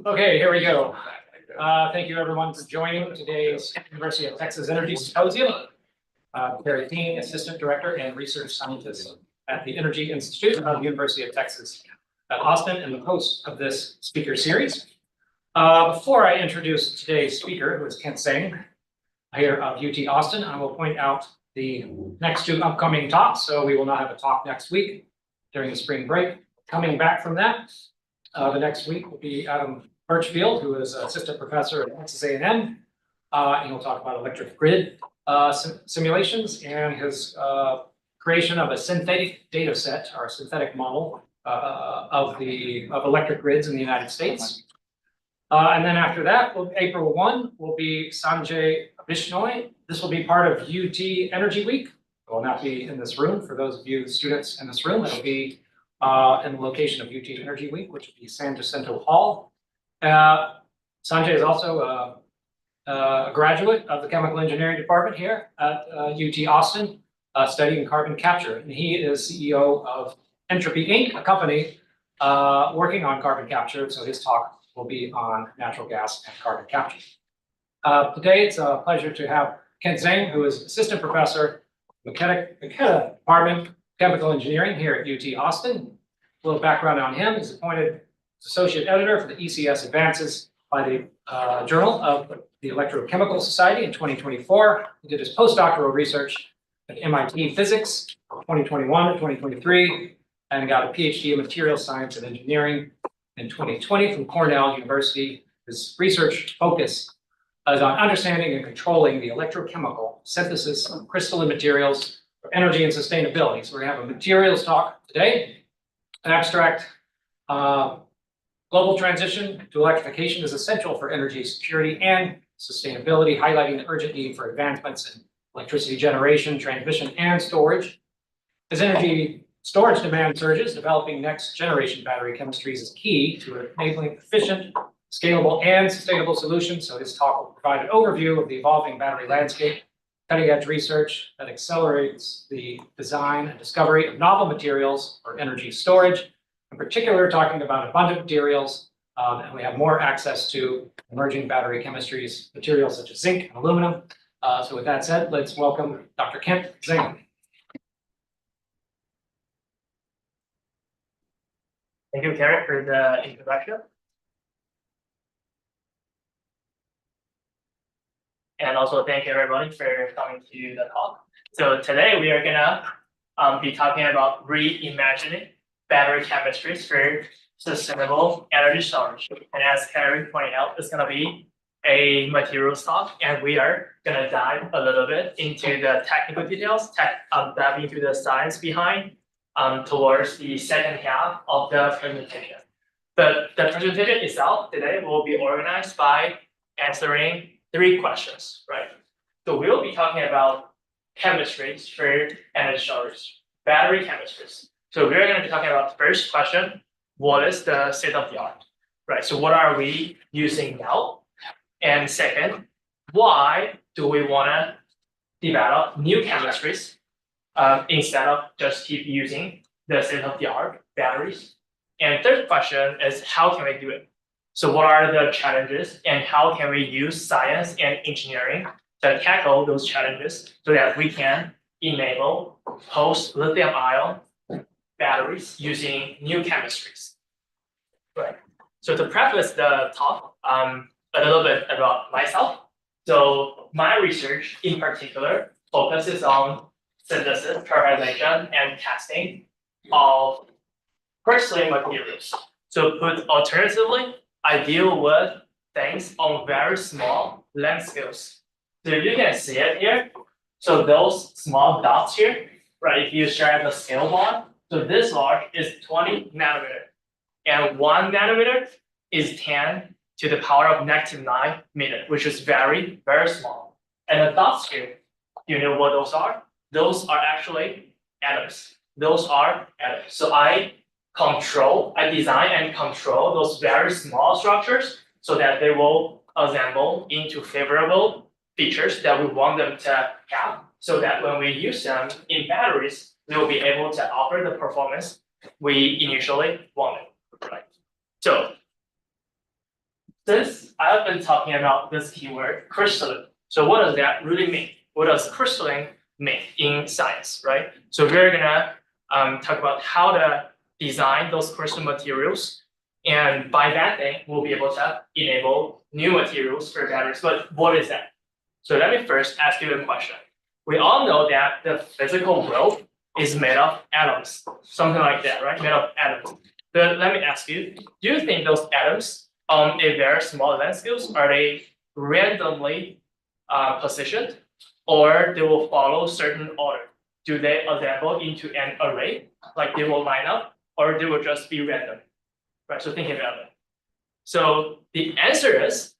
Okay, here we go. Thank you everyone for joining today's University of Texas Energy Symposium. Barry Dean, Assistant Director and Research Scientist at the Energy Institute of the University of Texas at Austin and the host of this speaker series. Before I introduce today's speaker, who is Kent Zheng, here of UT Austin, I will point out the next two upcoming talks. So we will not have a talk next week during the spring break. Coming back from that, the next week will be Adam Birchfield, who is assistant professor at Texas A&M, and he'll talk about electric grid simulations and his creation of a synthetic data set or a synthetic model of electric grids in the United States. And then after that, April 1 will be Sanjay Bishnoi. This will be part of UT Energy Week. It will not be in this room. For those of you students in this room, it'll be in the location of UT Energy Week, which will be San Jacinto Hall. Sanjay is also a graduate of the Chemical Engineering Department here at UT Austin, studying carbon capture. And he is CEO of Entropy Inc., a company working on carbon capture. So his talk will be on natural gas and carbon capture. Today, it's a pleasure to have Kent Zheng, who is assistant professor in McKetta Department of Chemical Engineering here at UT Austin. A little background on him: he's appointed as associate editor for the ECS Advances by the Journal of the Electrochemical Society in 2024. He did his postdoctoral research at MIT Physics 2021 to 2023, and got a PhD in material science and engineering in 2020 from Cornell University. His research focus is on understanding and controlling the electrochemical synthesis of crystalline materials for energy and sustainability. So we're going to have a materials talk today. An abstract: global transition to electrification is essential for energy security and sustainability, highlighting the urgent need for advancements in electricity generation, transmission, and storage. As energy storage demand surges, developing next generation battery chemistries is key to enabling efficient, scalable, and sustainable solutions. So this talk will provide an overview of the evolving battery landscape, cutting-edge research that accelerates the design and discovery of novel materials for energy storage. In particular, talking about abundant materials, and we have more access to emerging battery chemistries, materials such as zinc and aluminum. So with that said, let's welcome Dr. Kent Zheng. Thank you, Carrie, for the introduction. And also thank you everybody for coming to the talk. So today we are gonna be talking about reimagining battery chemistries for sustainable energy storage. And as Carrie pointed out, it's gonna be a materials talk, and we are gonna dive a little bit into the technical details, dive into the science behind towards the second half of the presentation. But the presentation itself today will be organized by answering 3 questions, right? So we'll be talking about chemistries for energy storage, battery chemistries. So we're going to be talking about the first question: what is the state of the art, right? So what are we using now? And second, why do we want to develop new chemistries instead of just keep using the state of the art batteries? And third question is, how can we do it? So what are the challenges, and how can we use science and engineering to tackle those challenges so that we can enable post-lithium-ion batteries using new chemistries? Right. So to preface the talk, a little bit about myself. So my research in particular focuses on synthesis, characterization, and testing of crystalline materials. So put alternatively, I deal with things on very small length scales. So you can see it here. So those small dots here, right? If you share the scale bar, so this large is 20 nanometer, and 1 nanometer is 10 to the power of -9 meter, which is very, very small. And the dots here, you know what those are? Those are actually atoms. Those are atoms. So I design and control those very small structures so that they will assemble into favorable features that we want them to have, so that when we use them in batteries, they will be able to offer the performance we initially wanted, right? So since I've been talking about this keyword, crystalline. So what does that really mean? What does crystalline mean in science, right? So we're gonna talk about how to design those crystal materials. And by that thing, we'll be able to enable new materials for batteries. But what is that? So let me first ask you a question. We all know that the physical world is made of atoms, something like that, right? Made of atoms. But let me ask you, do you think those atoms on a very small length scales, are they randomly positioned, or they will follow certain order? Do they assemble into an array, like they will line up, or they will just be random? Right, so think about it. So the answer is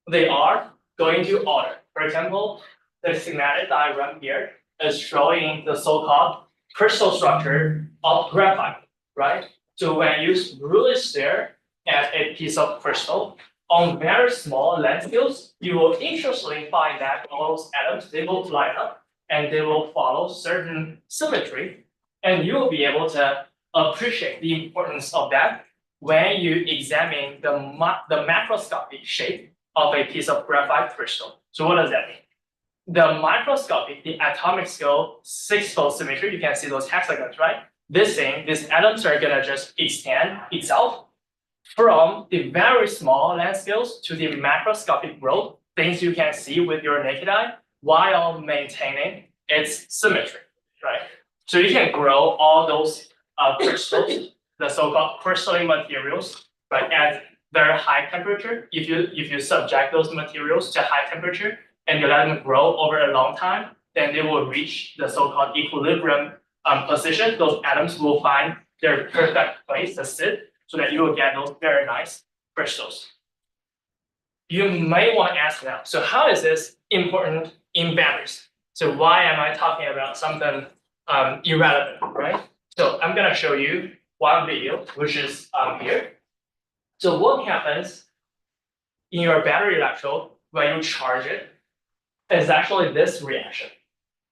they are going to order. For example, the schematic diagram here is showing the so-called crystal structure of graphite, right? So when you really stare at a piece of crystal on very small length scales, you will interestingly find that all those atoms, they will line up and they will follow certain symmetry, and you will be able to appreciate the importance of that when you examine the macroscopic shape of a piece of graphite crystal. So what does that mean? The microscopic, the atomic scale, six-fold symmetry, you can see those hexagons, right? These atoms are gonna just extend itself from the very small length scales to the macroscopic growth, things you can see with your naked eye, while maintaining its symmetry, right? So you can grow all those crystals, the so-called crystalline materials, right, at very high temperature. If you subject those materials to high temperature and you let them grow over a long time, then they will reach the so-called equilibrium position. Those atoms will find their perfect place to sit, so that you will get those very nice crystals. You may want to ask now, so how is this important in batteries? So why am I talking about something irrelevant, right? So I'm gonna show you one video, which is here. So what happens in your battery electrode when you charge it is actually this reaction.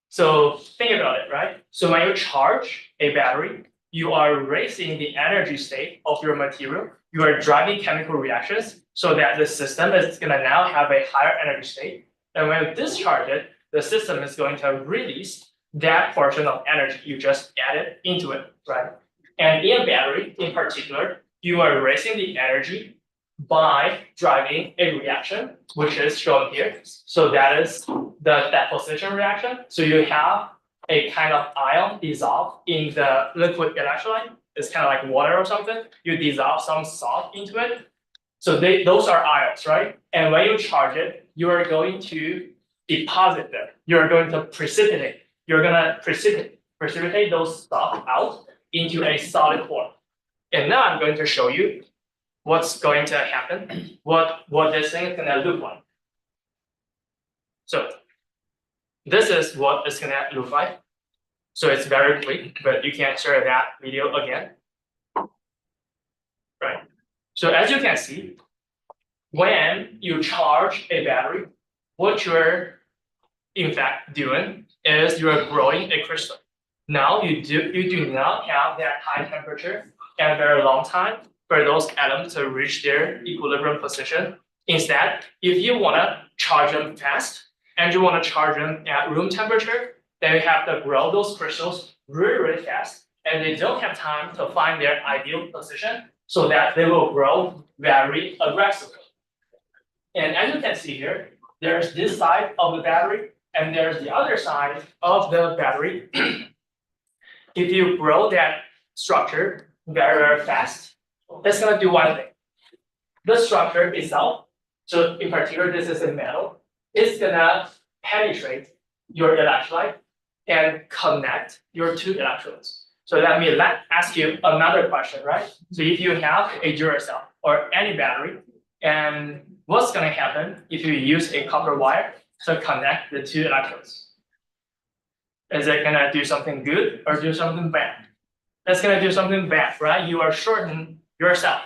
So think about it, right? So when you charge a battery, you are raising the energy state of your material. You are driving chemical reactions so that the system is gonna now have a higher energy state. And when you discharge it, the system is going to release that portion of energy you just added into it, right? And in a battery, in particular, you are raising the energy by driving a reaction, which is shown here. So that is the deposition reaction. So you have a kind of ion dissolved in the liquid electrolyte. It's kind of like water or something. You dissolve some salt into it. So those are ions, right? And when you charge it, you are going to deposit them. You're going to precipitate. You're gonna precipitate those stuff out into a solid form. And now I'm going to show you what's going to happen, what this thing is gonna look like. So this is what it's gonna look like. So it's very quick, but you can share that video again. Right. So as you can see, when you charge a battery, what you're in fact doing is you're growing a crystal. Now you do not have that high temperature and a very long time for those atoms to reach their equilibrium position. Instead, if you want to charge them fast and you want to charge them at room temperature, then you have to grow those crystals really, really fast, and they don't have time to find their ideal position, so that they will grow very aggressively. And as you can see here, there's this side of the battery, and there's the other side of the battery. If you grow that structure very, very fast, it's gonna do one thing. The structure itself, so in particular, this is a metal, it's gonna penetrate your electrolyte and connect your two electrodes. So let me ask you another question, right? So if you have a Duracell or any battery, and what's gonna happen if you use a copper wire to connect the two electrodes? Is it gonna do something good or do something bad? It's gonna do something bad, right? You are shortening your cell.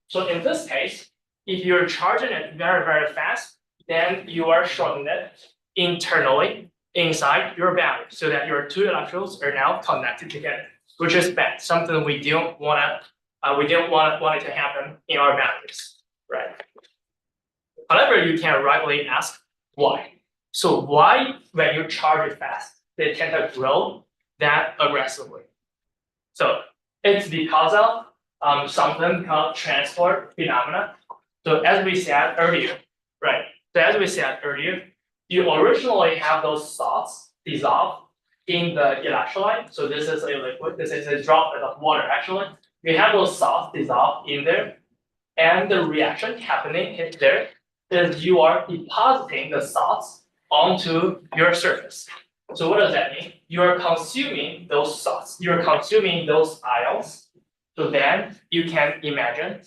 So in this case, if you're charging it very, very fast, then you are shortening it internally inside your battery, so that your two electrodes are now connected together, which is bad. Something we don't want it to happen in our batteries. right? However, you can rightly ask why. So why, when you charge it fast, they tend to grow that aggressively? So it's because of something called transport phenomena. So as we said earlier, right? So as we said earlier, you originally have those salts dissolved in the electrolyte. So this is a liquid, this is a droplet of water actually. You have those salts dissolved in there, and the reaction happening in there is you are depositing the salts onto your surface. So what does that mean? You are consuming those salts, you're consuming those ions. So then you can imagine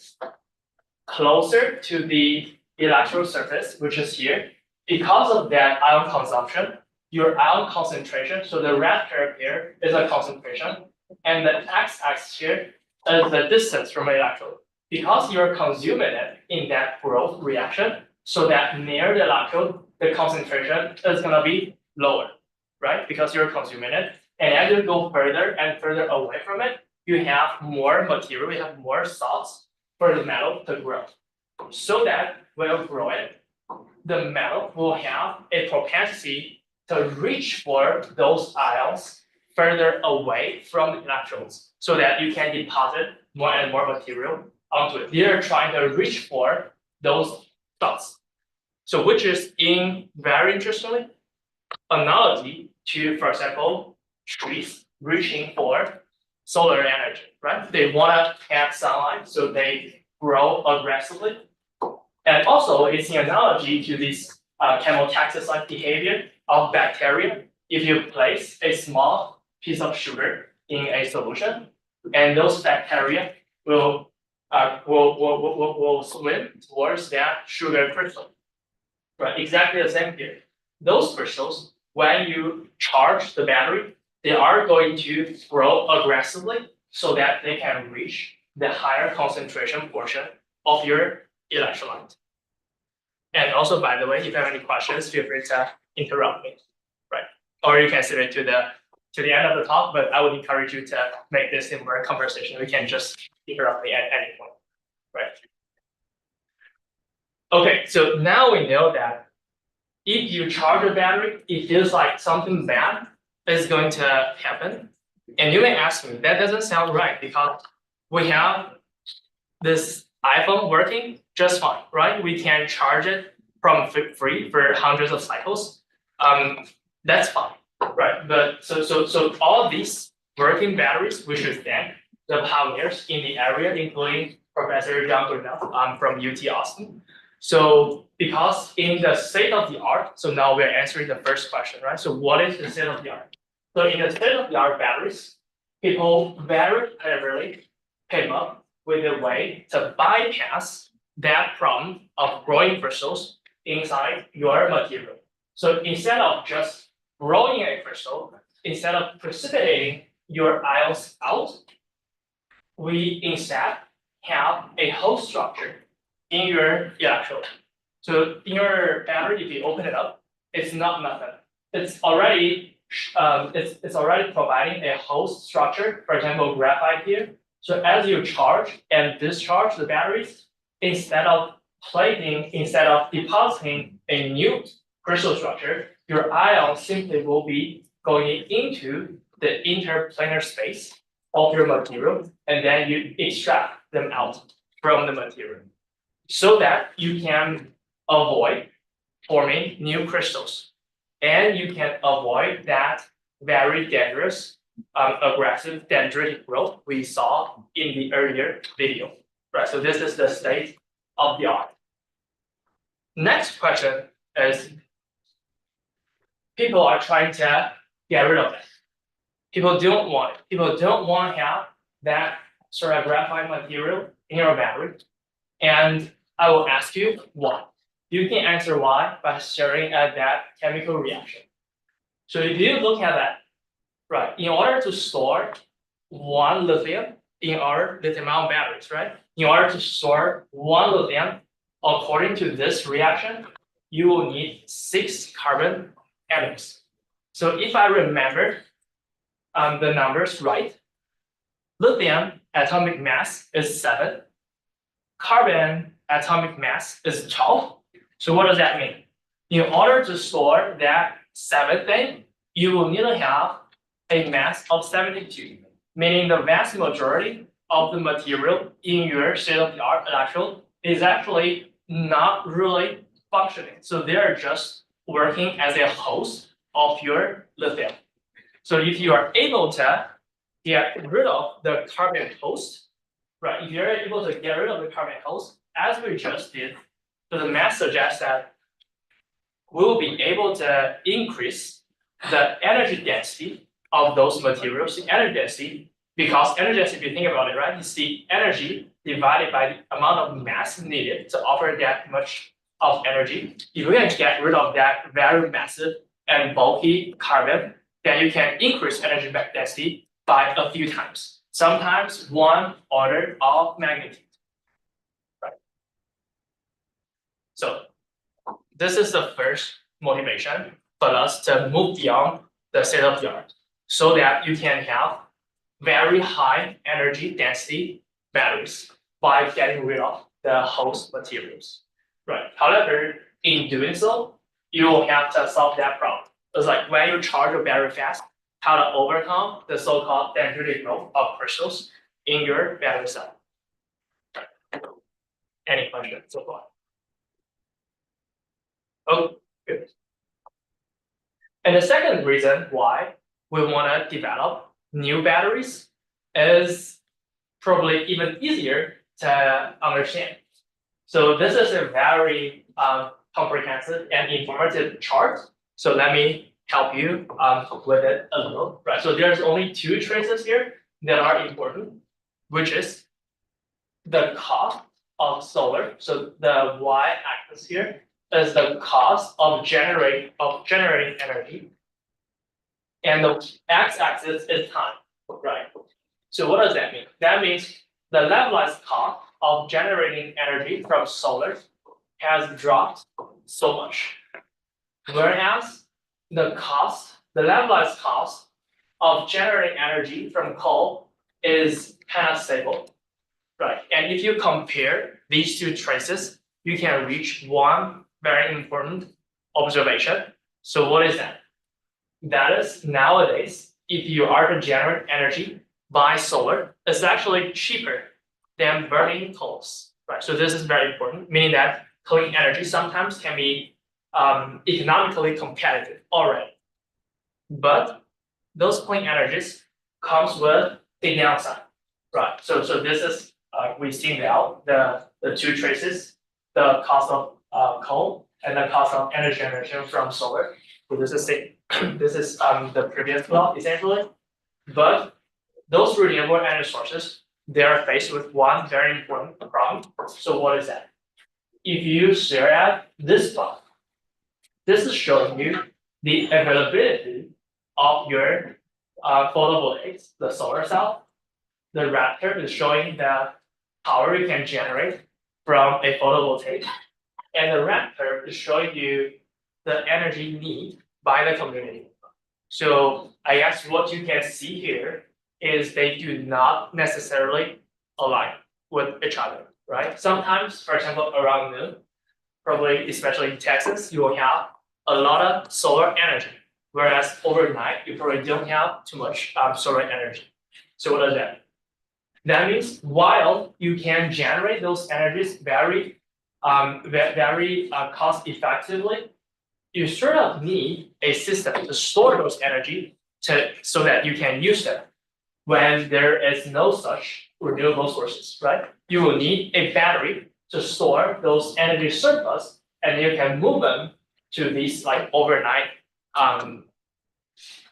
closer to the electrode surface, which is here. Because of that ion consumption, your ion concentration, so the red curve here is a concentration, and the x-axis here is the distance from the electrode. Because you're consuming it in that growth reaction, so that near the electrode, the concentration is gonna be lower, right? Because you're consuming it. And as you go further and further away from it, you have more material, you have more salts for the metal to grow. So that when you grow it, the metal will have a propensity to reach for those ions further away from the electrodes so that you can deposit more and more material onto it. They're trying to reach for those salts. So which is in very interestingly analogy to, for example, trees reaching for solar energy, right? They want to have sunlight, so they grow aggressively. And also, it's an analogy to this chemotaxis-like behavior of bacteria. If you place a small piece of sugar in a solution, and those bacteria will swim towards that sugar crystal. Right, exactly the same here. Those crystals, when you charge the battery, they are going to grow aggressively so that they can reach the higher concentration portion of your electrolyte. And also, by the way, if you have any questions, feel free to interrupt me, right? Or you can save it to the end of the talk, but I would encourage you to make this a more conversation. We can just interrupt me at any point, right? Okay, so now we know that if you charge a battery, it feels like something bad is going to happen. And you may ask me, that doesn't sound right because we have this iPhone working just fine, right? We can charge it from free for hundreds of cycles. That's fine, right? But so all these working batteries, we should thank the pioneers in the area, including Professor John Cornell from UT Austin. So because in the state of the art, so now we're answering the first question, right? So what is the state of the art? So in the state of the art batteries, people very cleverly came up with a way to bypass that problem of growing crystals inside your material. So instead of just growing a crystal, instead of precipitating your ions out, we instead have a host structure in your electrode. So in your battery, if you open it up, it's not nothing. It's already it's already providing a host structure, for example, graphite here. So as you charge and discharge the batteries, instead of depositing a new crystal structure, your ions simply will be going into the interplanar space of your material, and then you extract them out from the material so that you can avoid forming new crystals. And you can avoid that very dangerous, aggressive dendritic growth we saw in the earlier video. Right, so this is the state of the art. Next question is, people are trying to get rid of it. People don't want it. People don't want to have that sort of graphite material in your battery. And I will ask you why. You can answer why by staring at that chemical reaction. So if you look at that, right, in order to store one lithium in our lithium-ion batteries, right? In order to store one lithium, according to this reaction, you will need 6 carbon atoms. So if I remember the numbers right, lithium atomic mass is 7, carbon atomic mass is 12. So what does that mean? In order to store that 7th thing, you will need to have a mass of 72, meaning the vast majority of the material in your state-of-the-art electrode is actually not really functioning. So they are just working as a host of your lithium. So if you are able to get rid of the carbon host, right? If you're able to get rid of the carbon host, as we just did, so the math suggests that we'll be able to increase the energy density of those materials, the energy density, because energy density, if you think about it, right, is the energy divided by the amount of mass needed to offer that much of energy. If you can get rid of that very massive and bulky carbon, then you can increase energy density by a few times, sometimes 1 order of magnitude. Right. So this is the first motivation for us to move beyond the state of the art, so that you can have very high energy density batteries by getting rid of the host materials. Right. However, in doing so, you will have to solve that problem. It's like when you charge your battery fast, how to overcome the so-called dendritic growth of crystals in your battery cell. Any questions so far? Oh, good. And the second reason why we want to develop new batteries is probably even easier to understand. So this is a very comprehensive and informative chart. So let me help you with it a little. Right. So there's only 2 traces here that are important, which is the cost of solar. So the y-axis here is the cost of generating energy, and the x-axis is time. Right. So what does that mean? That means the levelized cost of generating energy from solar has dropped so much, whereas the levelized cost of generating energy from coal is kind of stable, right? And if you compare these 2 traces, you can reach one very important observation. So what is that? That is, nowadays, if you are to generate energy by solar, it's actually cheaper than burning coals, right? So this is very important, meaning that clean energy sometimes can be economically competitive already. But those clean energies comes with a downside, right? So this is we see now the 2 traces, the cost of coal and the cost of energy generation from solar. So this is the previous block essentially, but those renewable energy sources, they are faced with one very important problem. So what is that? If you stare at this plot, this is showing you the availability of your photovoltaics, the solar cell. The red curve is showing the power you can generate from a photovoltaic, and the red curve is showing you the energy need by the community. So I guess what you can see here is they do not necessarily align with each other, right? Sometimes, for example, around noon, probably especially in Texas, you will have a lot of solar energy, whereas overnight you probably don't have too much solar energy. So what does that mean? That means while you can generate those energies very cost effectively, you sort of need a system to store those energy so that you can use them when there is no such renewable sources, right? You will need a battery to store those energy surplus, and you can move them to these like overnight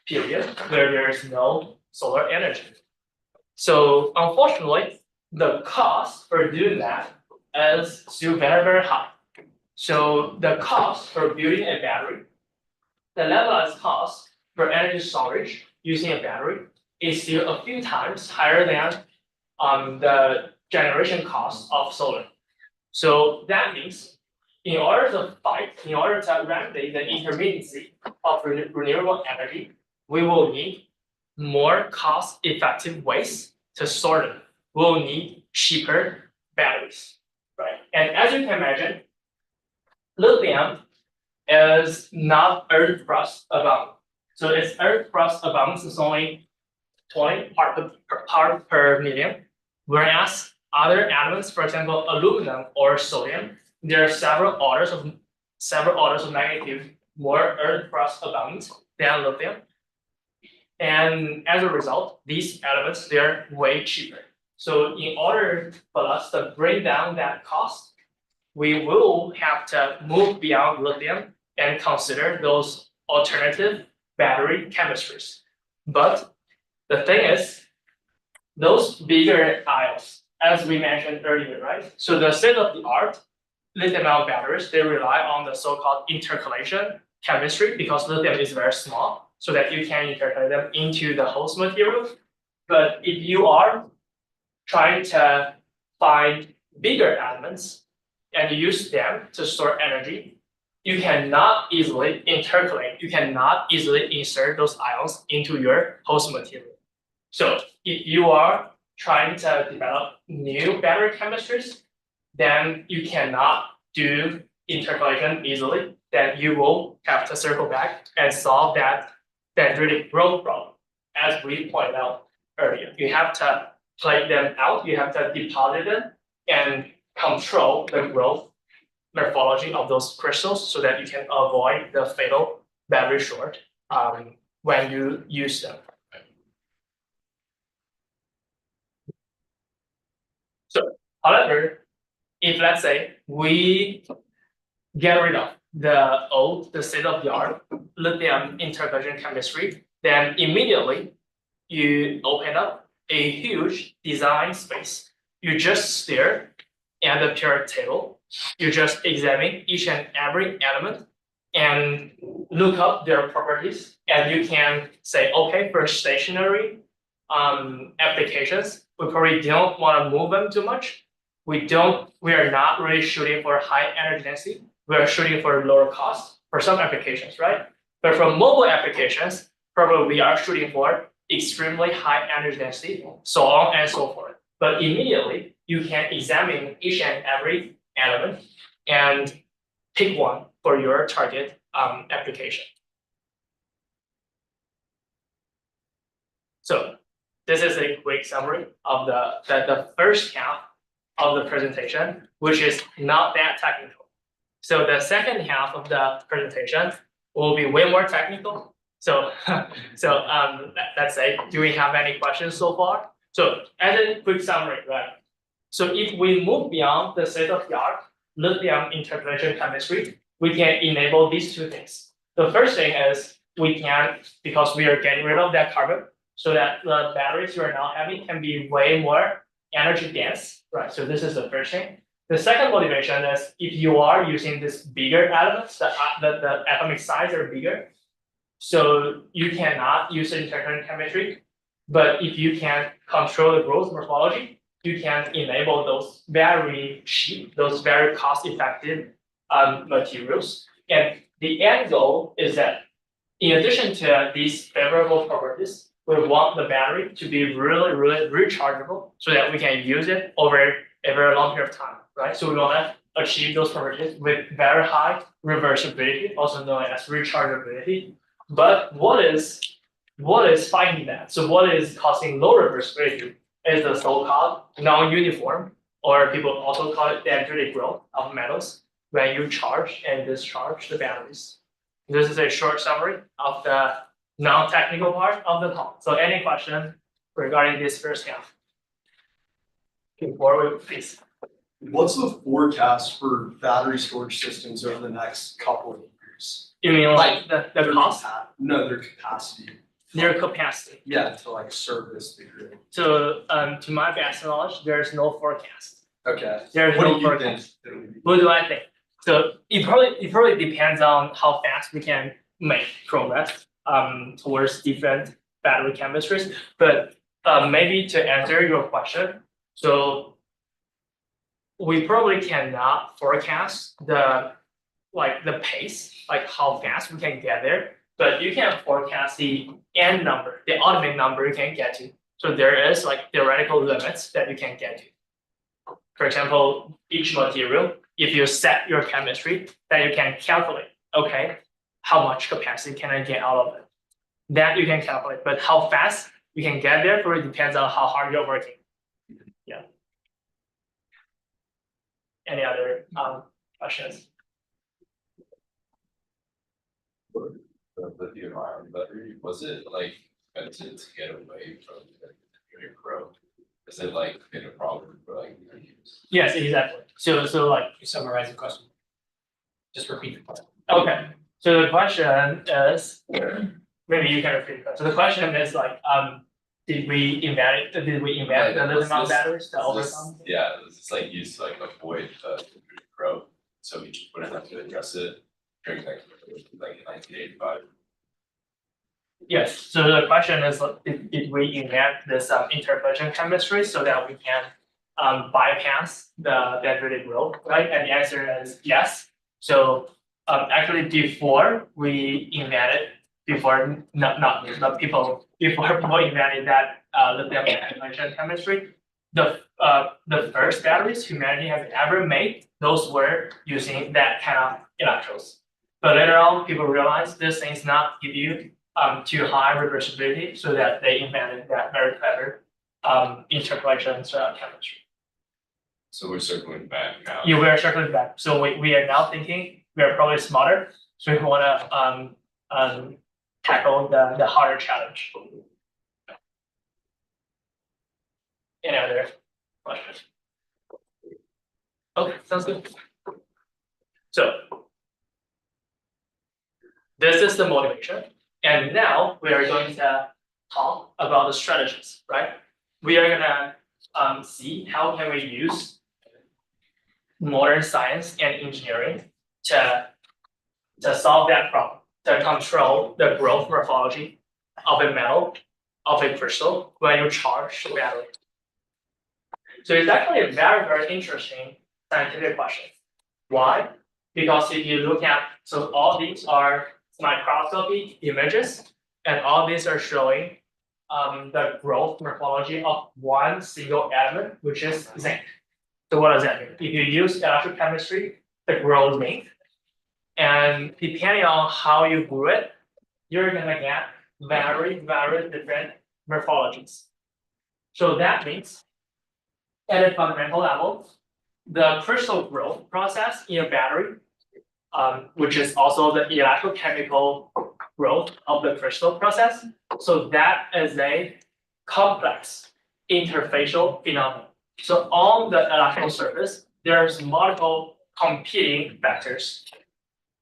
period where there is no solar energy. So unfortunately, the cost for doing that is still very, very high. So the cost for building a battery, the levelized cost for energy storage using a battery is still a few times higher than the generation cost of solar. So that means in order to remedy the intermittency of renewable energy, we will need more cost-effective ways to store them. We'll need cheaper batteries, right? And as as you can imagine, lithium is not earth crust abundant. So its earth crust abundance is only 20 part per million, whereas other elements, for example, aluminum or sodium, there are several orders of magnitude more earth crust abundant than lithium. And as a result, these elements, they're way cheaper. So in order for us to bring down that cost, we will have to move beyond lithium and consider those alternative battery chemistries. But the thing is, those bigger ions, as we mentioned earlier, right? So the state-of-the-art lithium-ion batteries, they rely on the so-called intercalation chemistry because lithium is very small, so that you can intercalate them into the host material. But if you are trying to find bigger elements and use them to store energy, you cannot easily intercalate, you cannot easily insert those ions into your host material. So if you are trying to develop new battery chemistries, then you cannot do intercalation easily, then you will have to circle back and solve that dendritic growth problem, as we pointed out earlier. You have to plate them out, you have to deposit them and control the growth morphology of those crystals so that you can avoid the fatal battery short when you use them. So, however, if let's say we get rid of the state-of-the-art lithium intercalation chemistry, then immediately you open up a huge design space. You just stare at the periodic table, you just examine each and every element and look up their properties, and you can say, okay, for stationary applications, we probably don't want to move them too much. We are not really shooting for high energy density. We are shooting for lower cost for some applications, right? But for mobile applications, probably we are shooting for extremely high energy density, so on and so forth. But immediately you can examine each and every element and pick one for your target application. So this is a quick summary of the first half of the presentation, which is not that technical. So the second half of the presentation will be way more technical. So, let's say, do we have any questions so far? So as a quick summary, right? So if we move beyond the state-of-the-art lithium intercalation chemistry, we can enable these two things. The first thing is we can, because we are getting rid of that carbon, so that the batteries you are now having can be way more energy dense, right? So this is the first thing. The second motivation is if you are using this bigger elements, the atomic size are bigger, so you cannot use the intercalation chemistry. But if you can control the growth morphology, you can enable those very cheap, those very cost-effective materials. And the end goal is that in addition to these favorable properties, we want the battery to be really, really rechargeable so that we can use it over a very long period of time, right? So we want to achieve those properties with very high reversibility, also known as rechargeability. But what is fighting that? So what is causing low reversibility is the so-called non-uniform, or people also call it dendritic growth of metals when you charge and discharge the batteries. This is a short summary of the non-technical part of the talk. So any question regarding this first half? Before we please. What's the forecast for battery storage systems over the next couple of years? You mean like the cost? No, their capacity. Their capacity. Yeah, to like service the grid. So to my best knowledge, there's no forecast. Okay. There's What no do you forecast. think? What do I think? So it probably depends on how fast we can make progress towards different battery chemistries. But maybe to answer your question, so we probably cannot forecast the pace, like how fast we can get there. But you can forecast the end number, the ultimate number you can get to. So there is like theoretical limits that you can get to. For example, each material if you set your chemistry, then you can calculate, okay, how much capacity can I get out of it? That you can calculate, but how fast you can get there really depends on how hard you're working. Yeah. Any other questions? The lithium ion battery, was it like meant to get away from your growth? Is it like been a problem for like years? Yes, exactly. So like, You summarize the question. Just repeat the question. okay. So the question is, maybe you can repeat that. So the question is like, did we invent the lithium ion batteries to overcome? Yeah, it's like used to like avoid growth, so we just wouldn't have to address it during like 1985. Yes, so the question is, did we invent this interpolation chemistry so that we can bypass the dendritic growth, right? And the answer is yes. So actually before we invented, before people invented that lithium interpolation chemistry, the first batteries humanity has ever made, those were using that kind of electrodes. But later on, people realized this thing's not give you too high reversibility, so that they invented that very clever interpolation chemistry. So we're circling back now. Yeah, we are circling back. So we are now thinking we are probably smarter, so we want to tackle the harder challenge. Any other questions? Okay, sounds good. So this is the motivation. And now we are going to talk about the strategies, right? We are gonna see how can we use modern science and engineering to solve that problem, to control the growth morphology of a metal, of a crystal when you charge the battery. So it's actually a very, very interesting scientific question. Why? Because if you look at, so all these are microscopy images, and all these are showing the growth morphology of one single element, which is zinc. So what does that mean? If you use electrochemistry to grow zinc, and depending on how you grew it, you're gonna get very, very different morphologies. So that means at a fundamental level, the crystal growth process in a battery, which is also the electrochemical growth of the crystal process. So that is a complex interfacial phenomenon. So on the electron surface, there's multiple competing vectors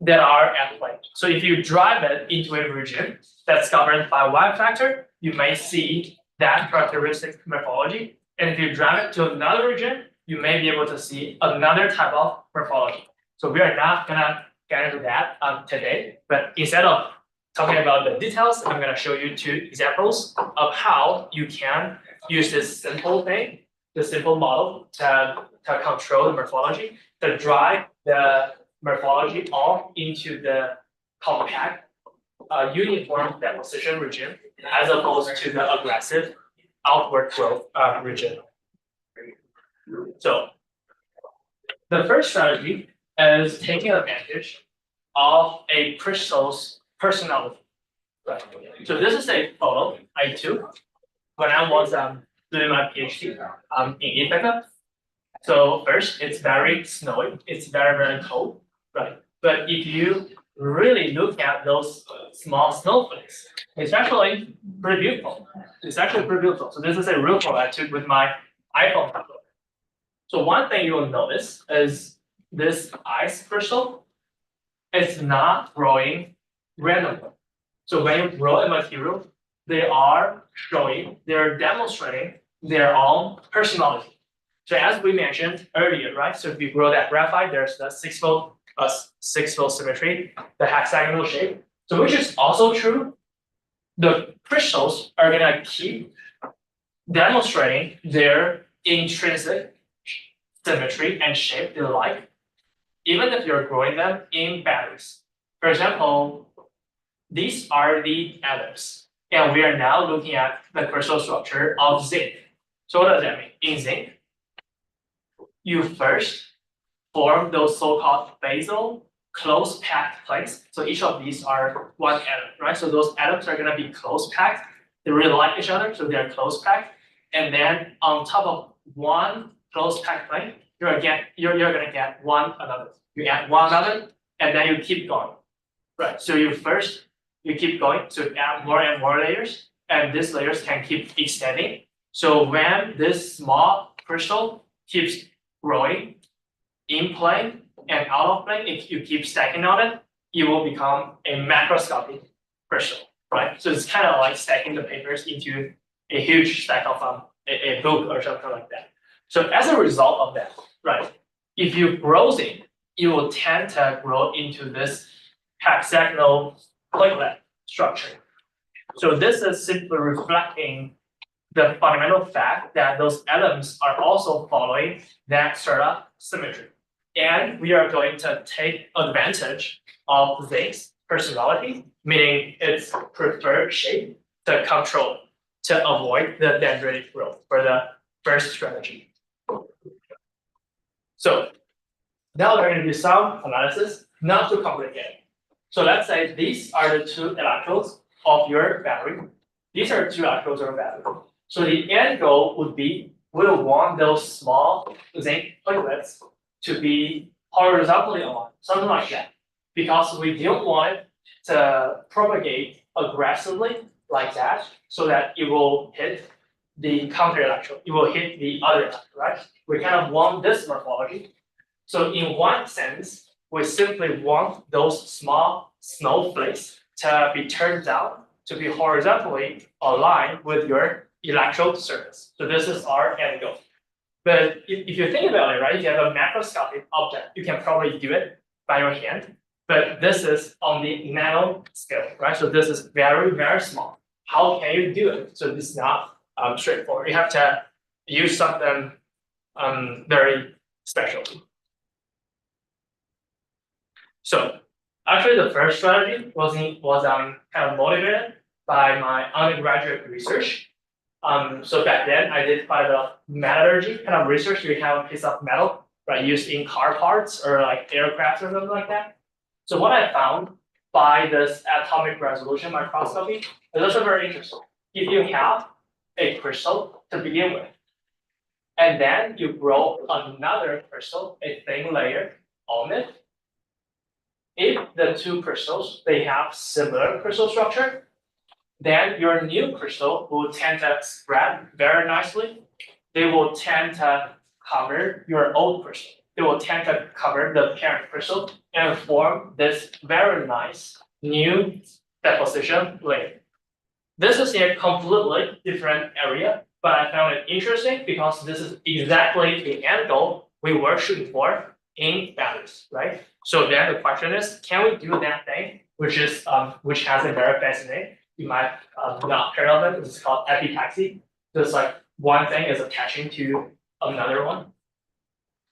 that are at play. So if you drive it into a region that's governed by one factor, you may see that characteristic morphology. And if you drive it to another region, you may be able to see another type of morphology. So we are not gonna get into that today, but instead of talking about the details, I'm gonna show you two examples of how you can use this simple thing, the simple model to control the morphology, to drive the morphology all into the compact, uniform deposition region, as opposed to the aggressive outward growth region. So the first strategy is taking advantage of a crystal's personality. Right. So this is a photo I took when I was doing my PhD in Ithaca. So first, it's very snowy, it's very, very cold, right? But if you really look at those small snowflakes, it's actually pretty beautiful. It's actually pretty beautiful. So this is a real photo I took with my iPhone. So one thing you will notice is this ice crystal is not growing randomly. So when you grow a material, they're demonstrating their own personality. So as we mentioned earlier, right? So if you grow that graphite, there's the six-fold symmetry, the hexagonal shape. So which is also true. The crystals are gonna keep demonstrating their intrinsic symmetry and shape they like, even if you're growing them in batteries. For example, these are the atoms, and we are now looking at the crystal structure of zinc. So what does that mean? In zinc, you first form those so-called basal close packed plates. So each of these are one atom, right? So those atoms are gonna be close packed. They really like each other, so they're close packed. And then on top of one close packed plate, you're gonna get one another. You add one another, and then you keep going. Right. So you keep going to add more and more layers, and these layers can keep extending. So when this small crystal keeps growing in plane and out of plane, if you keep stacking on it, it will become a macroscopic crystal, right? So it's kind of like stacking the papers into a huge stack of a book or something like that. So as a result of that, right, if you grow it, you will tend to grow into this hexagonal platelet structure. So this is simply reflecting the fundamental fact that those atoms are also following that sort of symmetry. And we are going to take advantage of Zheng's personality, meaning its preferred shape, to control, to avoid the dendritic growth for the first strategy. So now we're going to do some analysis, not too complicated. So let's say these are the two electrodes of your battery. These are two electrodes of a battery. So the end goal would be, we'll want those small zinc platelets to be horizontally aligned, something like that. Because we don't want it to propagate aggressively like that, so that it will hit the counter electrode, it will hit the other electrode, right? We kind of want this morphology. So in one sense, we simply want those small snowflakes to be turned down to be horizontally aligned with your electrode surface. So this is our end goal. But if you think about it, right, if you have a macroscopic object, you can probably do it by your hand. But this is on the nano scale, right? So this is very, very small. How can you do it? So this is not straightforward. You have to use something very special. So actually, the first strategy was kind of motivated by my undergraduate research. So back then, I did quite a bit of metallurgy kind of research. We have a piece of metal, right, used in car parts or like aircraft or something like that. So what I found by this atomic resolution microscopy is also very interesting. If you have a crystal to begin with, and then you grow another crystal, a thin layer on it, if the two crystals, they have similar crystal structure, then your new crystal will tend to spread very nicely. They will tend to cover your old crystal. They will tend to cover the parent crystal and form this very nice new deposition layer. This is a completely different area, but I found it interesting because this is exactly the end goal we were shooting for in batteries, right? So then the question is, can we do that thing, which has a very fancy name? You might not heard of it. It's called epitaxy. Just like one thing is attaching to another one.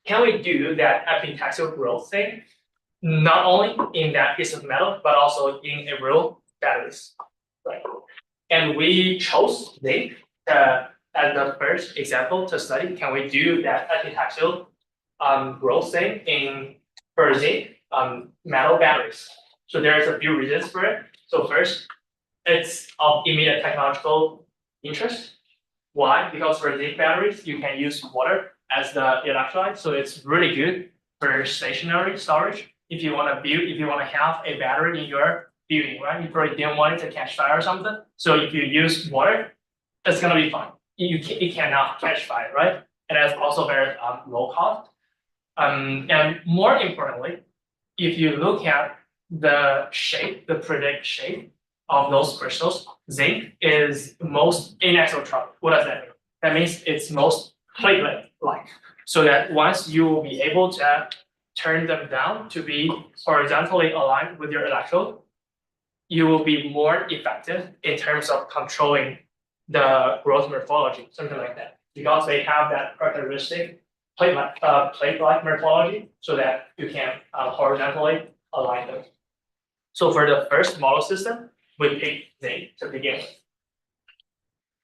Can we do that epitaxial growth thing, not only in that piece of metal, but also in a real batteries, right? And we chose zinc as the first example to study. Can we do that epitaxial growth thing in for zinc metal batteries? So there's a few reasons for it. So first, it's of immediate technological interest. Why? Because for zinc batteries, you can use water as the electrolyte, so it's really good for stationary storage. If you want to have a battery in your building, right? You probably didn't want it to catch fire or something. So if you use water, it's gonna be fine. It cannot catch fire, right? And it's also very low cost. And more importantly, if you look at the shape, the predict shape of those crystals, zinc is most anisotropic. What does that mean? That means it's most platelet-like. So that once you will be able to turn them down to be horizontally aligned with your electrode, you will be more effective in terms of controlling the growth morphology, something like that. Because they have that characteristic plate-like morphology, so that you can horizontally align them. So for the first model system, we picked zinc to begin with.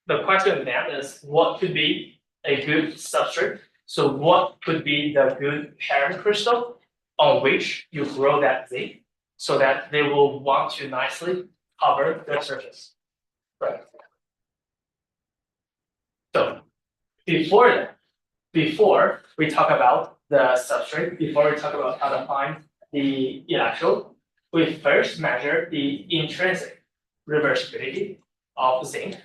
The question then is, what could be a good substrate So what could be the good parent crystal on which you grow that zinc so that they will want to nicely cover the surface, right? So before we talk about the substrate, before we talk about how to find the electrode, we first measure the intrinsic reversibility of zinc.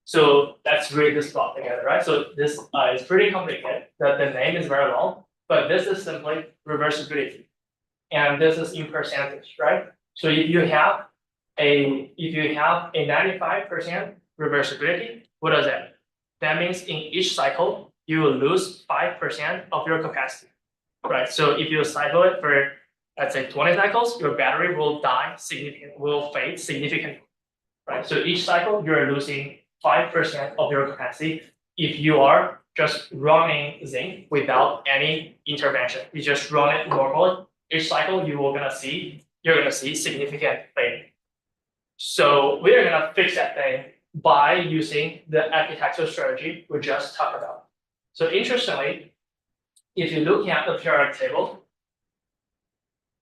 So let's read this plot together, right? So this is pretty complicated. The name is very long, but this is simply reversibility. And this is in percentage, right? So if you have a 95% reversibility, what does that mean? That means in each cycle, you will lose 5% of your capacity, right? So if you cycle it for, let's say 20 cycles, your battery will fade significantly, right? So each cycle, you're losing 5% of your capacity if you are just running zinc without any intervention. You just run it normally. Each cycle, you're gonna see significant fading. So we're gonna fix that thing by using the epitaxial strategy we just talked about. So interestingly, if you look at the periodic table,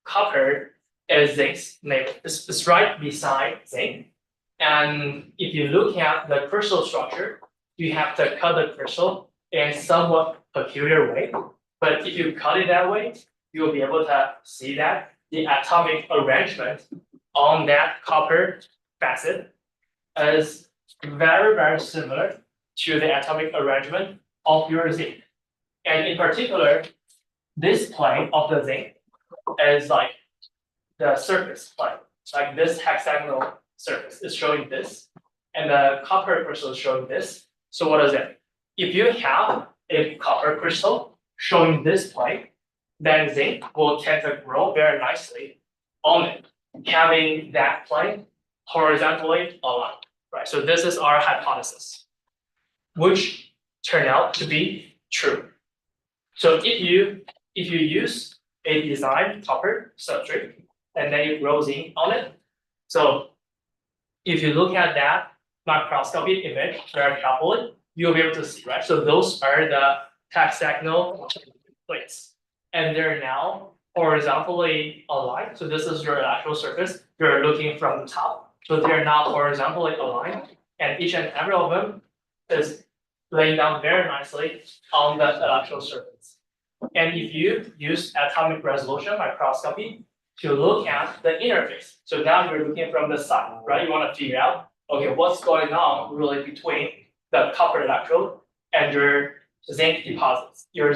copper is zinc's neighbor. It's right beside zinc. And if you look at the crystal structure, you have to cut the crystal in somewhat peculiar way. But if you cut it that way, you'll be able to see that the atomic arrangement on that copper facet is very, very similar to the atomic arrangement of your zinc. And in particular, this plane of the zinc is like the surface plane, like this hexagonal surface is showing this, and the copper crystal is showing this. So what is it? If you have a copper crystal showing this plane, then zinc will tend to grow very nicely on it, having that plane horizontally aligned, right? So this is our hypothesis, which turned out to be true. So if you use a designed copper substrate and then you grow zinc on it, so if you look at that microscopic image very carefully, you'll be able to see, right? So those are the hexagonal plates, and they're now horizontally aligned. So this is your actual surface. You're looking from the top, so they're now horizontally aligned, and each and every of them is laying down very nicely on the actual surface. And if you use atomic resolution microscopy to look at the interface, so now you're looking from the side, right? You want to figure out, okay, what's going on really between the copper electrode and your zinc deposits, your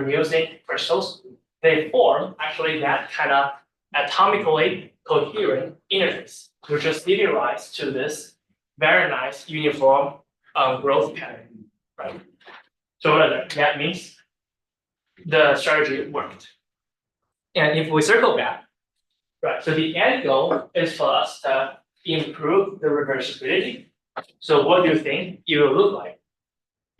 new zinc crystals. They form actually that kind of atomically coherent interface, which is giving rise to this very nice uniform growth pattern, right? So that means the strategy worked. And if we circle back, right, so the end goal is for us to improve the reversibility. So what do you think it will look like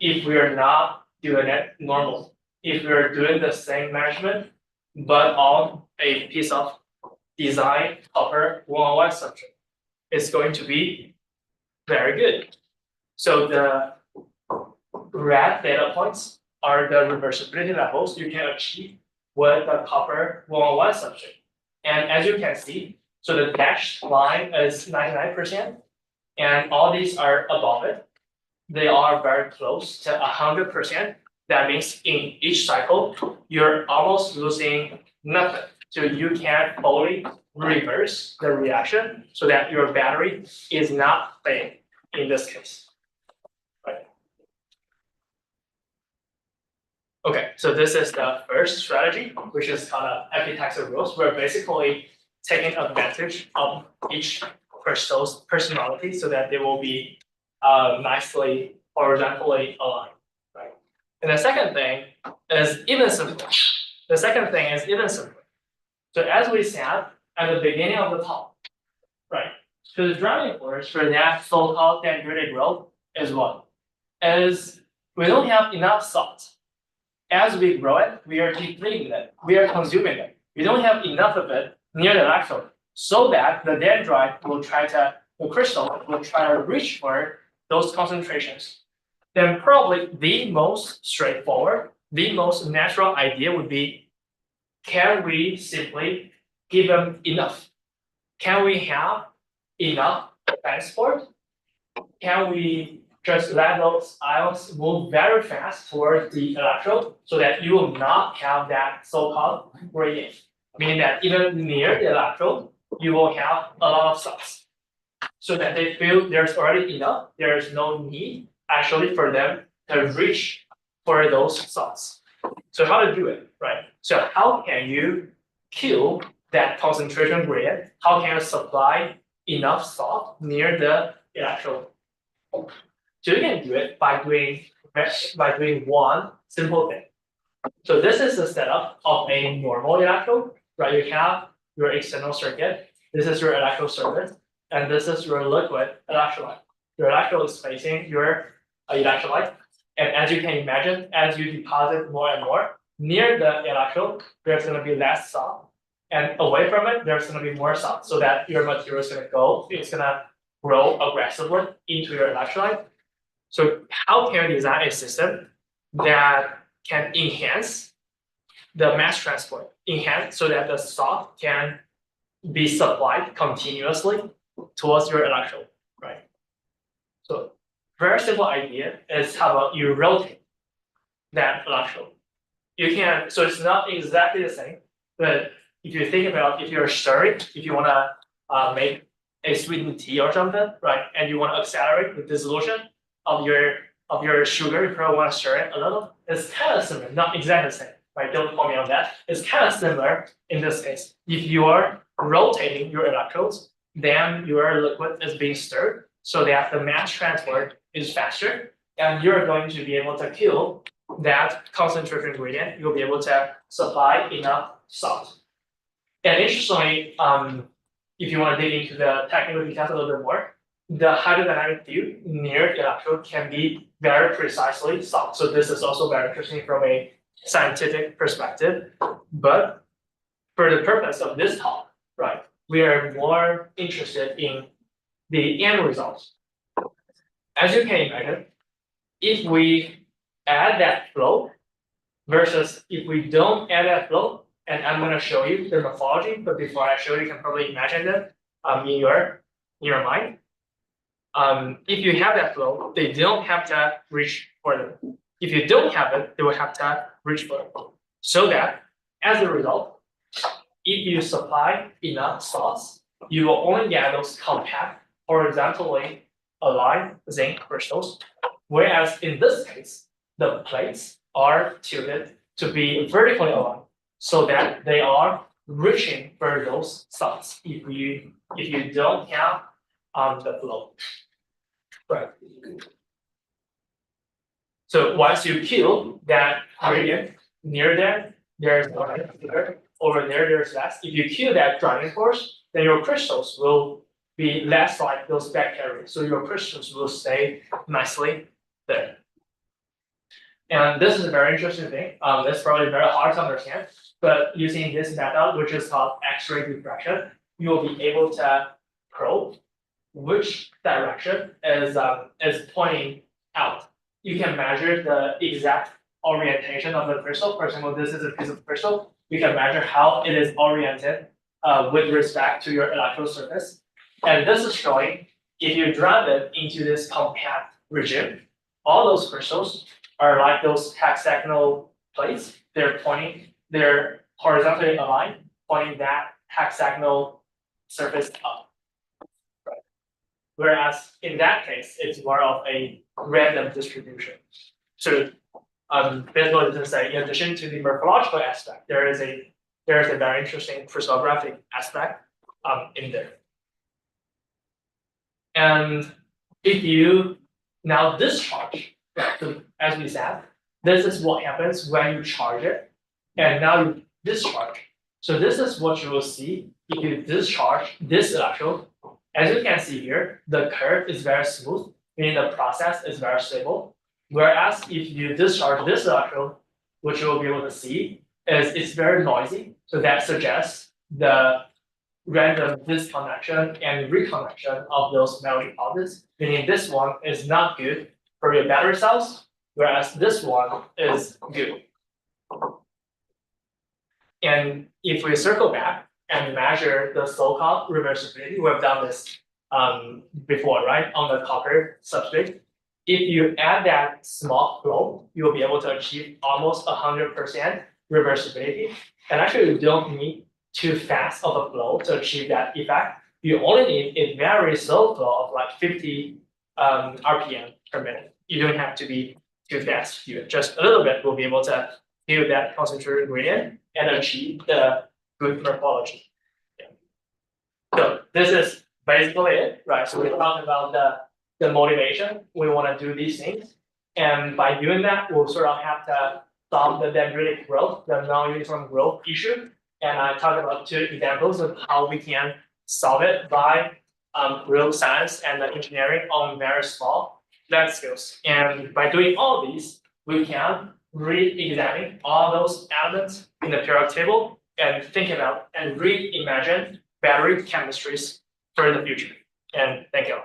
if we are not doing it normally? If we are doing the same measurement, but on a piece of designed copper one-on-one substrate, it's going to be very good. So the red data points are the reversibility levels you can achieve with the copper one-on-one substrate. And as you can see, so the dashed line is 99%, and all these are above it. They are very close to 100%. That means in each cycle, you're almost losing nothing. So you can fully reverse the reaction so that your battery is not failing in this case. Right. Okay, so this is the first strategy, which is called epitaxial growth. We're basically taking advantage of each crystal's personality so that they will be nicely horizontally aligned, right? And the second thing is even simpler. So as we said at the beginning of the talk, right? So the driving force for that so-called dendritic growth is what? Is we don't have enough salt. As we grow it, we are depleting it. We are consuming it. We don't have enough of it near the electrode, so that the dendrite the crystal will try to reach for those concentrations. Then probably the most straightforward the most natural idea would be, can we simply give them enough? Can we have enough transport? Can we just let those ions move very fast towards the electrode so that you will not have that so-called gradient? Meaning that even near the electrode, you will have a lot of salts. So that they feel there's already enough, there's no need actually for them to reach for those salts. So how to do it, right? So how can you kill that concentration gradient? How can you supply enough salt near the electrode? So you can do it by doing one simple thing. So this is the setup of a normal electrode, right? You have your external circuit. This is your electrode surface, and this is your liquid electrolyte. Your electrode is facing your electrolyte, and as you can imagine, as you deposit more and more near the electrode, there's going to be less salt, and away from it, there's going to be more salt, so that your material is going to go. It's going to grow aggressively into your electrolyte. So how can you design a system that can enhance the mass transport, so that the salt can be supplied continuously towards your electrode, right? So very simple idea is how about you rotate that electrode. You can, so it's not exactly the same, but if you think about, if you're stirring, if you want to make a sweetened tea or something, right, and you want to accelerate the dissolution of your sugar, you probably want to stir it a little. It's kind of similar, not exactly the same, right? Don't quote me on that. It's kind of similar in this case. If you are rotating your electrodes, then your liquid is being stirred so that the mass transport is faster, and you're going to be able to kill that concentration gradient. You'll be able to supply enough salt. And interestingly, if you want to dig into the technical details a little bit more, the hydrodynamic field near the electrode can be very precisely solved. So this is also very interesting from a scientific perspective. But for the purpose of this talk, right, we are more interested in the end results. As you can imagine, if we add that flow versus if we don't add that flow, and I'm going to show you the morphology, but before I show you, you can probably imagine them in your mind. If you have that flow, they don't have to reach for them. If you don't have it, they will have to reach for it. So that as a result, if you supply enough salts, you will only get those compact, horizontally aligned zinc crystals. Whereas in this case, the plates are tilted to be vertically aligned, so that they are reaching for those salts if you don't have the flow. Right. So once you kill that gradient near there, there's over there, there's less. If you kill that driving force, then your crystals will be less like those bacteria. So your crystals will stay nicely there. And this is a very interesting thing. It's probably very hard to understand, but using this method, which is called X-ray diffraction, you will be able to probe which direction is pointing out. You can measure the exact orientation of the crystal. For example, this is a piece of crystal. You can measure how it is oriented with respect to your electrode surface. And this is showing if you drive it into this compact regime, all those crystals are like those hexagonal plates. They're horizontally aligned, pointing that hexagonal surface up. Right. Whereas in that case, it's more of a random distribution. So basically, this is in addition to the morphological aspect, there is a very interesting crystallographic aspect in there. And if you now discharge, right, so as we said, this is what happens when you charge it, and now you discharge. So this is what you will see if you discharge this electrode. As you can see here, the curve is very smooth, meaning the process is very stable. Whereas if you discharge this electrode, what you will be able to see is it's very noisy. So that suggests the random disconnection and reconnection of those metal deposits, meaning this one is not good for your battery cells, whereas this one is good. And if we circle back and measure the so-called reversibility, we've done this before, right? On the copper substrate. If you add that small flow, you'll be able to achieve almost 100% reversibility. And actually, you don't need too fast of a flow to achieve that effect. You only need a very slow flow of like 50 RPM per minute. You don't have to be too fast. You just a little bit will be able to build that concentrated gradient and achieve the good morphology. Yeah. So this is basically it, right? So we're talking about the motivation. We want to do these things. And by doing that, we'll sort of have to solve the dendritic growth, the non-uniform growth issue. And I talked about 2 examples of how we can solve it by real science and engineering on very small lab scales. And by doing all these, we can re-examine all those elements in the periodic table and think about and reimagine battery chemistries for the future. And thank you.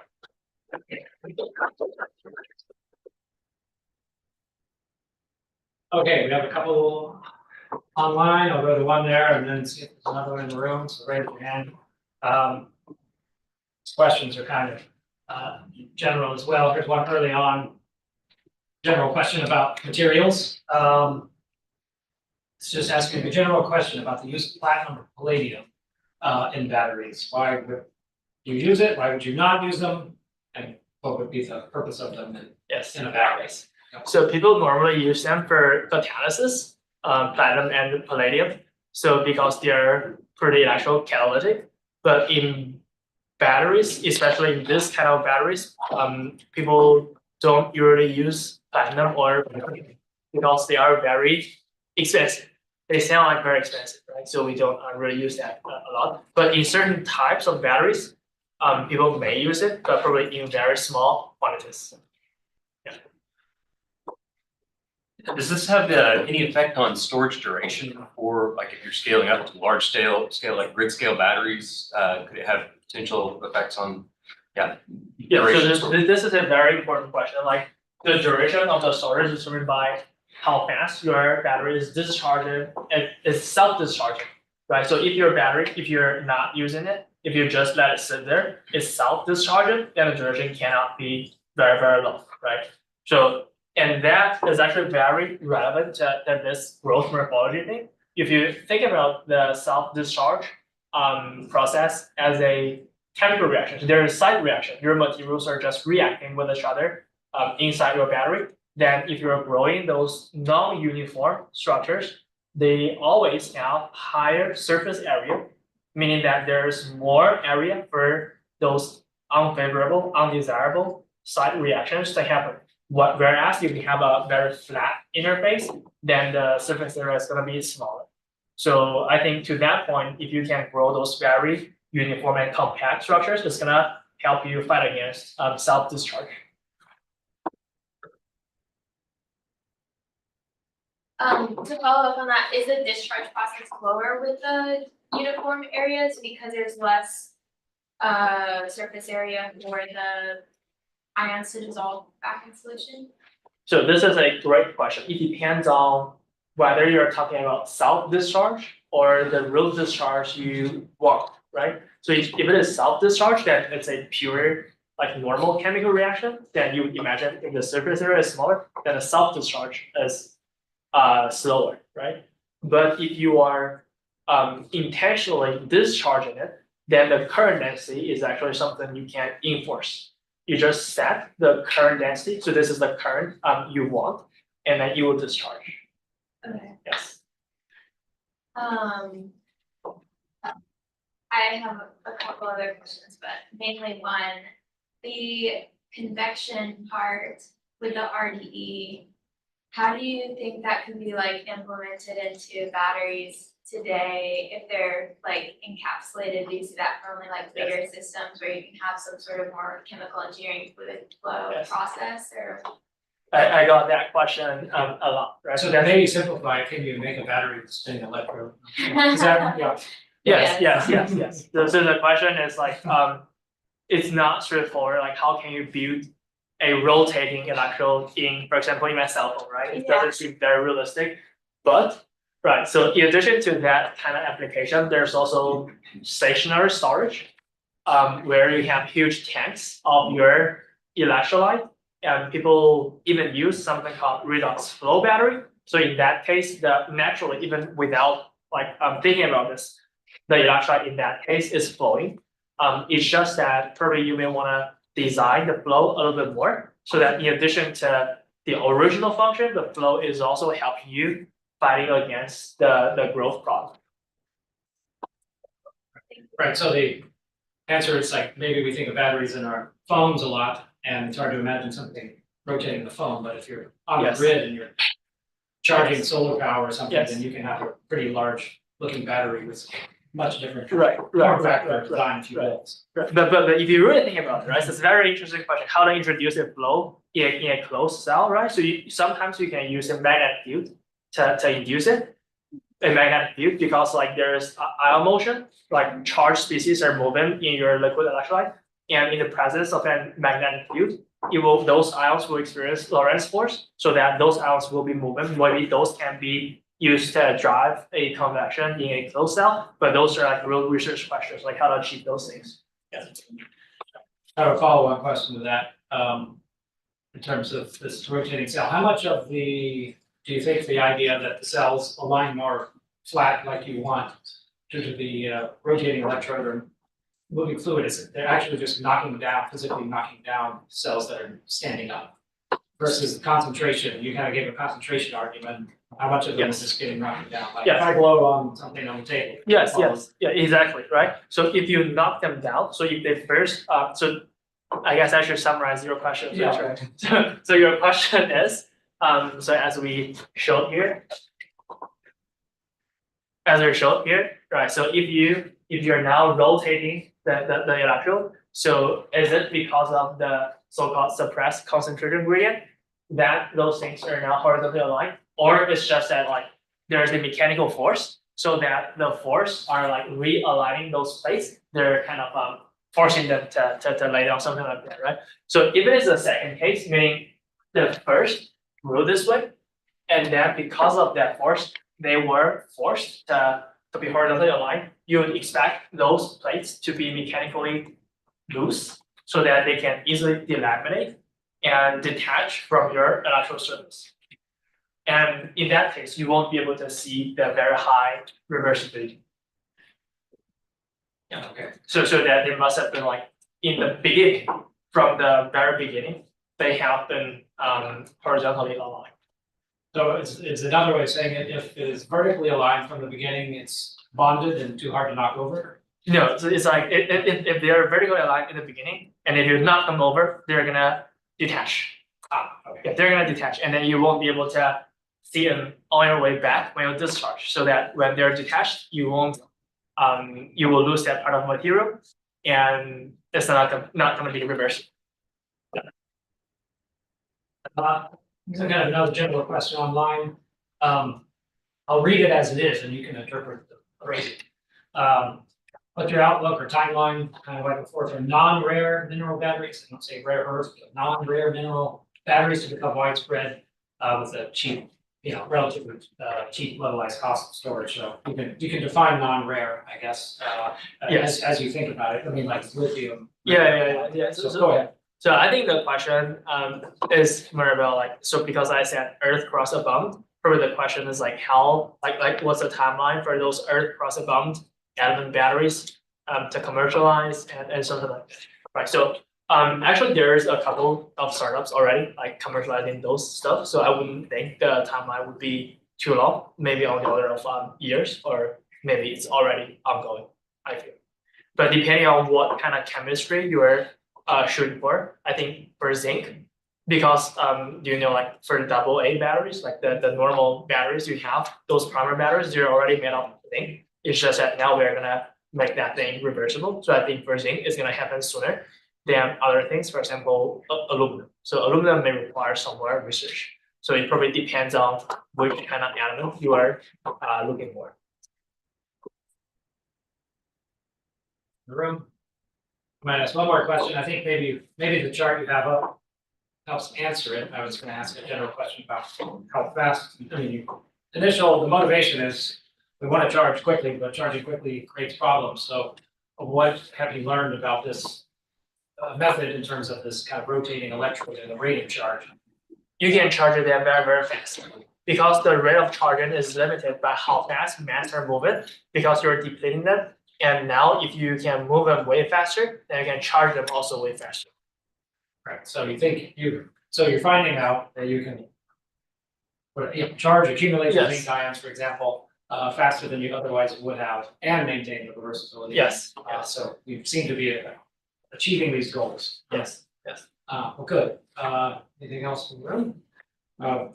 Okay, we have a couple online. I'll go to one there and then see if there's another one in the room. So raise your hand. These questions are kind of general as well. Here's one early on. General question about materials. It's just asking a general question about the use of platinum or palladium in batteries. Why would you use it? Why would you not use them? And what would be the purpose of them in a battery? So people normally use them for catalysis, platinum and palladium. So because they're pretty electrocatalytic, but in batteries, especially in this kind of batteries, people don't usually use platinum or palladium because they are very expensive. They sound like very expensive, right? So we don't really use that a lot. But in certain types of batteries, people may use it, but probably in very small quantities. Does this have any effect on storage duration for, like, if you're scaling up to large scale like grid scale batteries? Could it have potential effects on, So duration? this is a very important question. Like the duration of the storage is determined by how fast your battery is discharging and is self-discharging, right? So if your battery, if you're not using it, if you just let it sit there, it's self-discharging, then the duration cannot be very, very long, right? So, and that is actually very relevant to this growth morphology thing. If you think about the self-discharge process as a chemical reaction, there is side reaction. Your materials are just reacting with each other inside your battery. Then if you're growing those non-uniform structures, they always have higher surface area, meaning that there's more area for those unfavorable, undesirable side reactions to happen. Whereas if you have a very flat interface, then the surface area is going to be smaller. So I think to that point, if you can grow those very uniform and compact structures, it's going to help you fight against self-discharge. To follow up on that, is the discharge process slower with the uniform areas because there's less surface area for the ions to dissolve back in solution? So this is a great question. It depends on whether you're talking about self-discharge or the real discharge you want, right? So if it is self-discharge, then it's a pure, like normal chemical reaction. Then you imagine if the surface area is smaller, then the self-discharge is slower, right? But if you are intentionally discharging it, then the current density is actually something you can enforce. You just set the current density. So this is the current you want, and then you will discharge. Okay. Yes. I have a couple other questions, but mainly one, the convection part with the RDE, how do you think that could be like implemented into batteries today if they're like encapsulated? Do you see that for only like bigger systems where you can have some sort of more chemical engineering fluid flow process, or? I got that question a lot, right? So that maybe simplify, can you make a battery spinning electrode? Is that, yeah. Yes. So the question is like, it's not straightforward. Like, how can you build a rotating electrode in, for example, in my cell phone, right? It doesn't seem very realistic. But, right, so in addition to that kind of application, there's also stationary storage, where you have huge tanks of your electrolyte, and people even use something called redox flow battery. So in that case, naturally, even without thinking about this, the electrolyte in that case is flowing. It's just that probably you may want to design the flow a little bit more, so that in addition to the original function, the flow is also helping you fighting against the growth problem. Right, so the answer is like, maybe we think of batteries in our phones a lot, and it's hard to imagine something rotating the phone, but if you're on the Yes. grid and you're charging solar power or something, Yes. then you can have a pretty large looking battery with much different Right, form factor design, if you will. Right. But if you really think about it, right, so it's a very interesting question, how to introduce a flow in a closed cell, right? So sometimes you can use a magnetic field to induce it, a magnetic field, because like there's ion motion, like charged species are moving in your liquid electrolyte, and in the presence of a magnetic field, those ions will experience Lorentz force, so that those ions will be moving. Maybe those can be used to drive a convection in a closed cell, but those are like real research questions, like how to achieve those things. Yeah. I have a follow-on question to that, in terms of this rotating cell, how much of do you think the idea that the cells align more flat like you want due to the rotating electrode or moving fluid, is they're actually just physically knocking down cells that are standing up versus the concentration? You kind of gave a concentration argument. How much of them is just getting knocked down? Like if I blow on something on the table. Yes, yeah, exactly, right? So if you knock them down, so if they first, so I guess I should summarize your question first, Yeah. right? So your question is, so as we showed here, right? So if you're now rotating the electrode, so is it because of the so-called suppressed concentration gradient that those things are now horizontally aligned, or it's just that like there's a mechanical force, so that the force are like realigning those plates, they're kind of forcing them to lay down something like that, right? So if it is the second case, meaning the first grew this way, and then because of that force, they were forced to be horizontally aligned, you would expect those plates to be mechanically loose so that they can easily delaminate and detach from your electrode surface. And in that case, you won't be able to see the very high reversibility. Yeah, okay. So that they must have been like in the beginning, from the very beginning, they have been horizontally aligned. So it's another way of saying it, if it is vertically aligned from the beginning, it's bonded and too hard to knock over? No, so it's like if they're vertically aligned in the beginning, and if you knock them over, they're gonna detach. Okay. Yeah, they're gonna detach, and then you won't be able to see them on your way back when you discharge. So that when they're detached, you won't, you will lose that part of material, and it's not gonna be reversed. So I got another general question online. I'll read it as it is, and you can interpret the phrasing. What's your outlook or timeline, kind of like before, for non-rare mineral batteries? I don't say rare earth, but non-rare mineral batteries to become widespread with a cheap, relatively cheap levelized cost of storage. So you can define non-rare, I guess, Yes. as you think about it. I mean, like lithium. Yeah. So go ahead. So I think the question is more about like, so because I said Earth cross abund, probably the question is like how, like what's the timeline for those Earth cross abund element batteries to commercialize and something like that, right? So actually there's a couple of startups already like commercializing those stuff. So I wouldn't think the timeline would be too long, maybe on the order of years, or maybe it's already ongoing, I feel. But depending on what kind of chemistry you're shooting for, I think for zinc, because like for the AA batteries, like the normal batteries you have, those primary batteries, they're already made of zinc. It's just that now we're gonna make that thing reversible. So I think for zinc, it's gonna happen sooner than other things, for example, aluminum. So aluminum may require some more research. So it probably depends on which kind of element you are looking for. The room. I might ask one more question. I think maybe the chart you have up helps answer it. I was going to ask a general question about how fast, the motivation is we want to charge quickly, but charging quickly creates problems. So what have you learned about this method in terms of this kind of rotating electrode and the rate of charge? You can charge it there very, very fast. Because the rate of charging is limited by how fast mass are moving, because you're depleting them. And now if you can move them way faster, then you can charge them also way faster. Right, so you're finding out that you can charge accumulation Yes. zinc ions, for example, faster than you otherwise would have and maintain the reversibility. Yes, So you seem to be achieving these goals. yes. Well, good. Anything else in the room? Go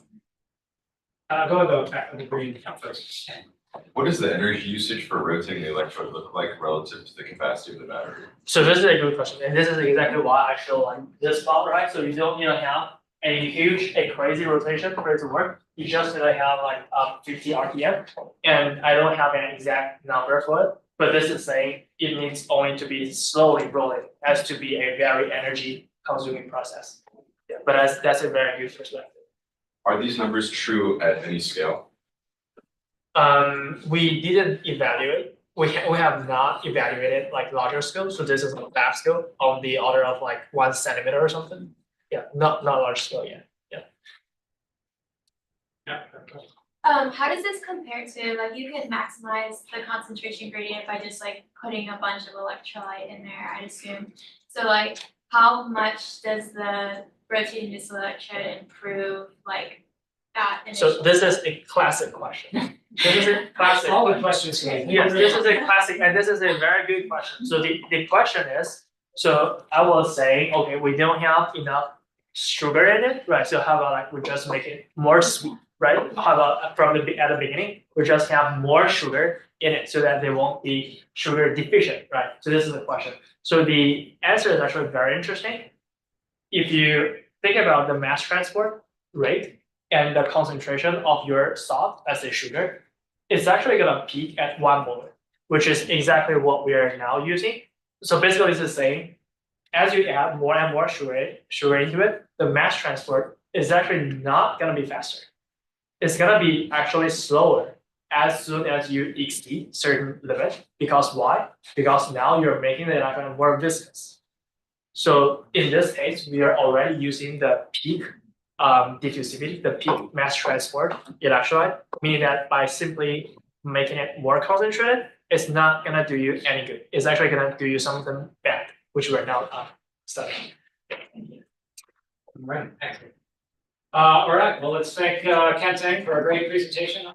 back to the green first. What does the energy usage for rotating the electrode look like relative to the capacity of the battery? So this is a good question, and this is exactly why I show like this plot, right? So you don't need to have a crazy rotation for it to work. You just need to have like 50 RPM, and I don't have an exact number for it, but this is saying it needs only to be slowly rolling, has to be a very energy consuming process. Yeah, but that's a very good perspective. Are these numbers true at any scale? We didn't evaluate. We have not evaluated like larger scale. So this is a lab scale on the order of like 1 centimeter or something. Yeah, not large scale yet. Yeah. How does this compare to, like, you can maximize the concentration gradient by just like putting a bunch of electrolyte in there, I'd assume. So like, how much does the rotating this electrode improve like that initial? So this is a classic question. This is a classic. All the questions can be. Yes, this is a classic, and this is a very good question. So the question is, so I was saying, okay, we don't have enough sugar in it, right? So how about like we just make it more sweet, right? How about at the beginning, we just have more sugar in it so that they won't be sugar deficient, right? So this is the question. So the answer is actually very interesting. If you think about the mass transport rate and the concentration of your salt as a sugar, it's actually gonna peak at 1 molar, which is exactly what we are now using. So basically it's the same. As you add more and more sugar into it, the mass transport is actually not gonna be faster. It's gonna be actually slower as soon as you exceed certain limit. Because why? Because now you're making the electron more viscous. So in this case, we are already using the peak diffusivity, the peak mass transport electrolyte, meaning that by simply making it more concentrated, it's not gonna do you any good. It's actually gonna do you something bad, which we're now studying. Right, excellent. All right, well, let's thank Ken Zheng for a great presentation.